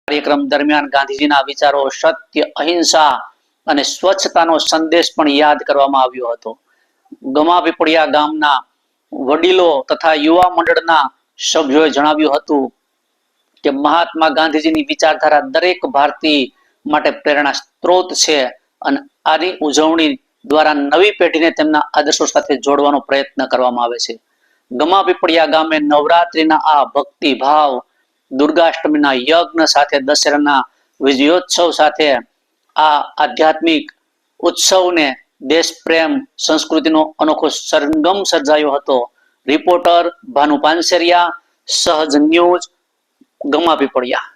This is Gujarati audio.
કાર્યક્રમ દરમિયાન ગાંધીજીના વિચારો સત્ય, અહિંસા અને સ્વચ્છતાનો સંદેશ પણ યાદ કરવામાં આવ્યો હતો. ગમાપીપળિયા ગામના વડીલો તથા યુવા મંડળના સભ્યોએ જણાવ્યું હતું કે મહાત્મા ગાંધીજીની વિચારધારા દરેક ભારતીય માટે પ્રેરણા સ્ત્રોત છે અને આની ઉજવણી દ્વારા નવી પેઢીને તેમના આદર્શો સાથે જોડવાનો પ્રયત્ન કરવામાં આવે છે. ગમાપીપળિયા ગામે નવરાત્રીના આ ભક્તિ ભાવ, દુર્ગાષ્ટમીના યજ્ઞ સાથે દશેરાના વિજયોત્સવ સાથે આ આધ્યાત્મિક ઉત્સવને દેશ પ્રેમ સંસ્કૃતિનો અનોખો સરગમ સર્જાયો હતો. રિપોર્ટર ભાનુ પાનસેરિયા, સહજ ન્યૂઝ, ગમાપીપળિયા.